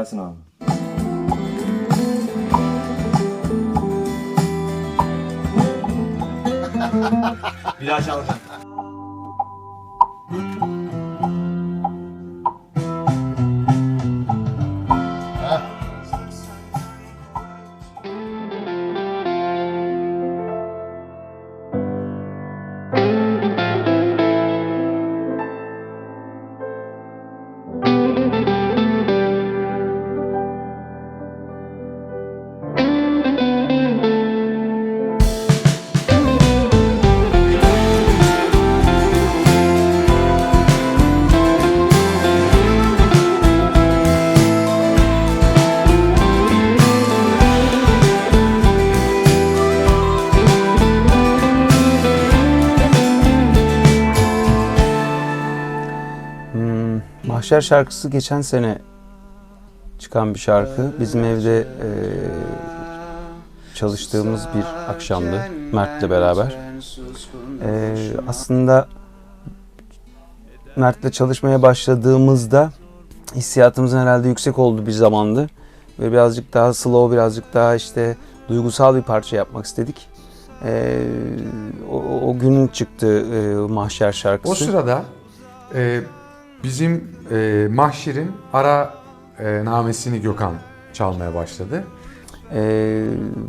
Gelsin abi. Bir daha çalacağım. Mahşer şarkısı geçen sene çıkan bir şarkı. Bizim evde çalıştığımız bir akşamdı Mert'le beraber. Aslında Mert'le çalışmaya başladığımızda hissiyatımızın herhalde yüksek olduğu bir zamandı. Ve birazcık daha slow, birazcık daha işte duygusal bir parça yapmak istedik. O gün çıktı Mahşer şarkısı. O sırada bizim Mahşer'in ara namesini Gökhan çalmaya başladı.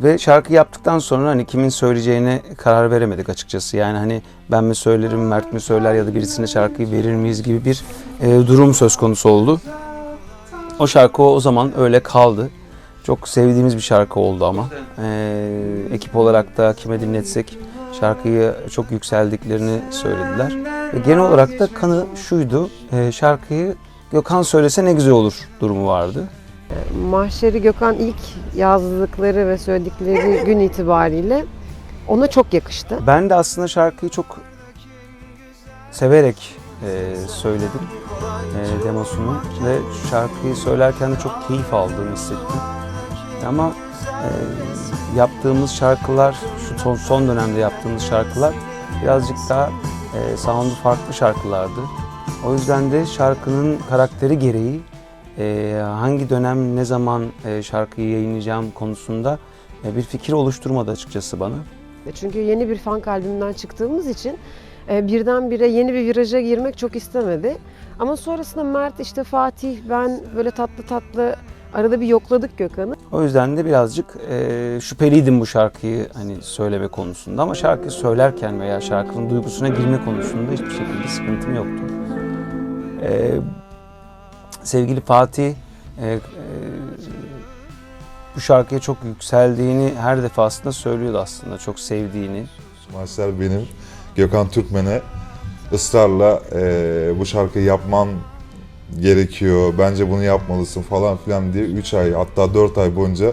Ve şarkı yaptıktan sonra hani kimin söyleyeceğine karar veremedik açıkçası. Yani hani ben mi söylerim, Mert mi söyler ya da birisine şarkıyı verir miyiz gibi bir durum söz konusu oldu. O şarkı o zaman öyle kaldı. Çok sevdiğimiz bir şarkı oldu ama. Ekip olarak da kime dinletsek şarkıyı çok yükseldiklerini söylediler. Ve genel olarak da kanı şuydu, şarkıyı Gökhan söylese ne güzel olur durumu vardı. Mahşer'i Gökhan ilk yazdıkları ve söyledikleri gün itibariyle ona çok yakıştı. Ben de aslında şarkıyı çok severek söyledim demosunu ve şarkıyı söylerken de çok keyif aldığımı hissettim. Ama yaptığımız şarkılar, şu son dönemde yaptığımız şarkılar birazcık daha sound'u farklı şarkılardı. O yüzden de şarkının karakteri gereği hangi dönem, ne zaman şarkıyı yayınlayacağım konusunda bir fikir oluşturmadı açıkçası bana. Çünkü yeni bir funk albümünden çıktığımız için birdenbire yeni bir viraja girmek çok istemedi. Ama sonrasında Mert, işte Fatih, ben böyle tatlı tatlı arada bir yokladık Gökhan'ı. O yüzden de birazcık şüpheliydim bu şarkıyı hani söyleme konusunda ama şarkıyı söylerken veya şarkının duygusuna girme konusunda hiçbir şekilde sıkıntım yoktu. Sevgili Fatih bu şarkıya çok yükseldiğini her defasında söylüyordu aslında, çok sevdiğini. Mahşer benim Gökhan Türkmen'e ısrarla bu şarkıyı yapman gerekiyor, bence bunu yapmalısın falan filan diye 3 ay hatta 4 ay boyunca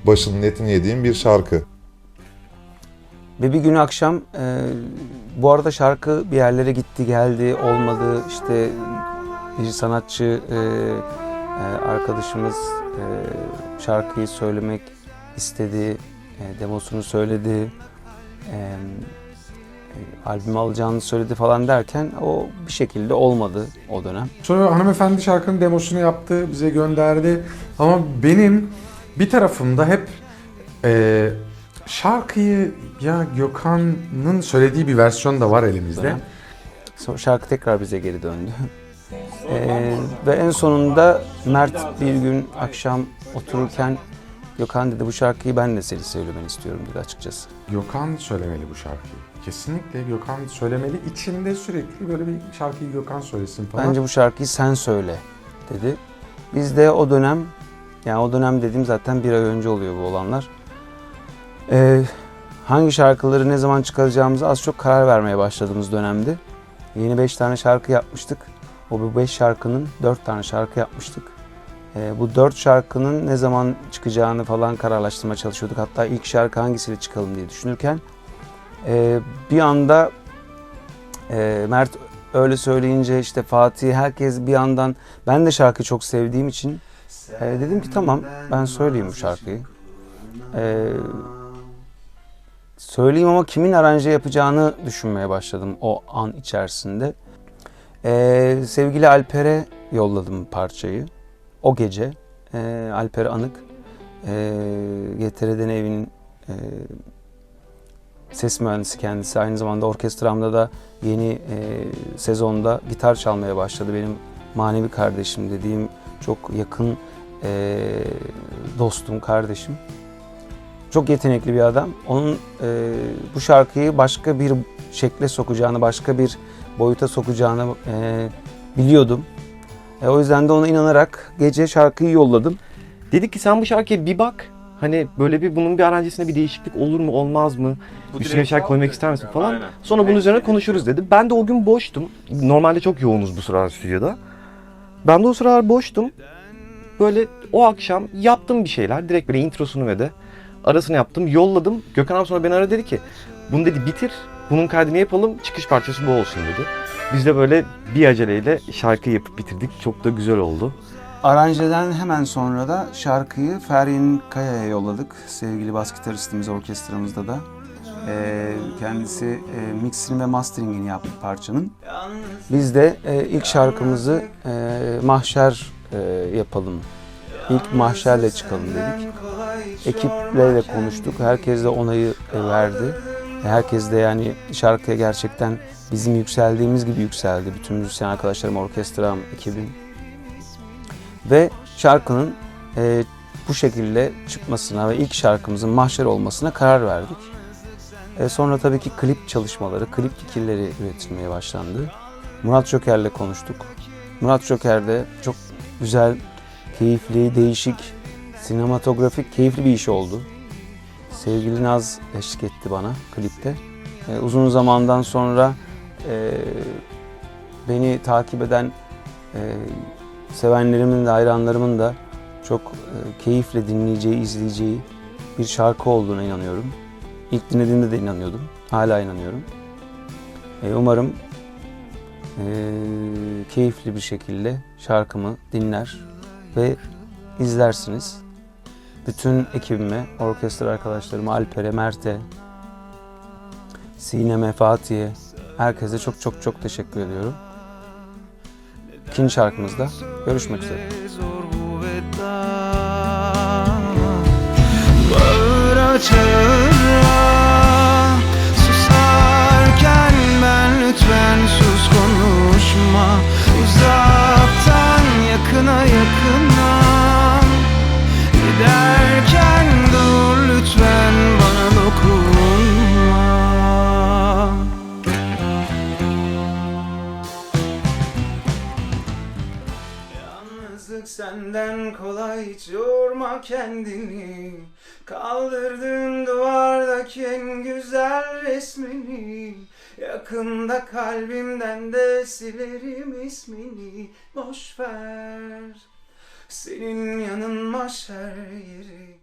başının etini yediğim bir şarkı. Ve bir gün akşam bu arada şarkı bir yerlere gitti geldi olmadı, işte bir sanatçı arkadaşımız şarkıyı söylemek istedi, demosunu söyledi, albüm alacağını söyledi falan derken o bir şekilde olmadı o dönem. Sonra hanımefendi şarkının demosunu yaptı, bize gönderdi. Ama benim bir tarafımda hep şarkıyı ya Gökhan'ın söylediği bir versiyon da var elimizde. Sonra şarkı tekrar bize geri döndü. Ve en sonunda Mert bir gün akşam otururken Gökhan dedi bu şarkıyı ben de seni söylemeni istiyorum dedi açıkçası. Gökhan söylemeli bu şarkıyı. Kesinlikle Gökhan söylemeli. İçinde sürekli böyle bir şarkıyı Gökhan söylesin falan. Bence bu şarkıyı sen söyle dedi. Biz de o dönem, yani o dönem dediğim zaten bir ay önce oluyor bu olanlar. Hangi şarkıları ne zaman çıkaracağımızı az çok karar vermeye başladığımız dönemde. Yeni 5 tane şarkı yapmıştık. Bu 5 şarkının 4 tane şarkı yapmıştık. Bu 4 şarkının ne zaman çıkacağını falan kararlaştırmaya çalışıyorduk. Hatta ilk şarkı hangisiyle çıkalım diye düşünürken bir anda Mert öyle söyleyince işte Fatih, herkes bir yandan, ben de şarkıyı çok sevdiğim için dedim ki tamam ben söyleyeyim bu şarkıyı. Söyleyeyim ama kimin aranje yapacağını düşünmeye başladım o an içerisinde. Sevgili Alper'e yolladım parçayı o gece. Alper Anık. GTR'den evinin ses mühendisi kendisi. Aynı zamanda orkestramda da yeni sezonda gitar çalmaya başladı. Benim manevi kardeşim dediğim çok yakın dostum, kardeşim. Çok yetenekli bir adam. Onun bu şarkıyı başka bir şekle sokacağını, başka bir boyuta sokacağını biliyordum. O yüzden de ona inanarak gece şarkıyı yolladım. Dedik ki sen bu şarkıya bir bak. Hani böyle bir bunun bir aranjesinde bir değişiklik olur mu olmaz mı? Üstüne bir şarkı koymak ister misin falan. Aynen. Sonra bunun üzerine konuşuruz dedi. Ben de o gün boştum. Normalde çok yoğunuz bu sıralar stüdyoda. Ben de o sıralar boştum. Böyle o akşam yaptım bir şeyler. Direkt böyle introsunu ve de arasını yaptım. Yolladım. Gökhan abi sonra beni aradı, dedi ki bunu dedi bitir. Bunun kaydını yapalım. Çıkış parçası bu olsun dedi. Biz de böyle bir aceleyle şarkı yapıp bitirdik. Çok da güzel oldu. Aranjeden hemen sonra da şarkıyı Feryen Kaya'ya yolladık. Sevgili bas gitaristimiz orkestramızda da. Kendisi mixini ve masteringini yaptı parçanın. Biz de ilk şarkımızı Mahşer yapalım. İlk Mahşer'le çıkalım dedik. Ekiple de konuştuk. Herkes de onayı verdi. Herkes de yani şarkıya gerçekten bizim yükseldiğimiz gibi yükseldi. Bütün müzisyen arkadaşlarım, orkestram, ekibim. Ve şarkının bu şekilde çıkmasına ve ilk şarkımızın Mahşer olmasına karar verdik. Sonra tabii ki klip çalışmaları, klip fikirleri üretilmeye başlandı. Murat Joker'le konuştuk. Murat Joker de çok güzel, keyifli, değişik, sinematografik, keyifli bir iş oldu. Sevgili Naz eşlik etti bana klipte. Uzun zamandan sonra beni takip eden sevenlerimin de hayranlarımın da çok keyifle dinleyeceği, izleyeceği bir şarkı olduğuna inanıyorum. İlk dinlediğimde de inanıyordum. Hala inanıyorum. Umarım keyifli bir şekilde şarkımı dinler ve izlersiniz. Bütün ekibime, orkestra arkadaşlarıma, Alper'e, Mert'e, Sinem'e, Fatih'e, herkese çok çok çok teşekkür ediyorum. İkinci şarkımızda görüşmek üzere. Bağıra çağıra susarken ben lütfen sus konuşma. Uzaktan yakına yakına giderken dur lütfen bana dokunma. Yalnızlık senden kolay, hiç yorma kendini. Kaldırdığın duvardaki en güzel resmini. Yakında kalbimden de silerim ismini. Boş ver, senin yanın mahşer yeri.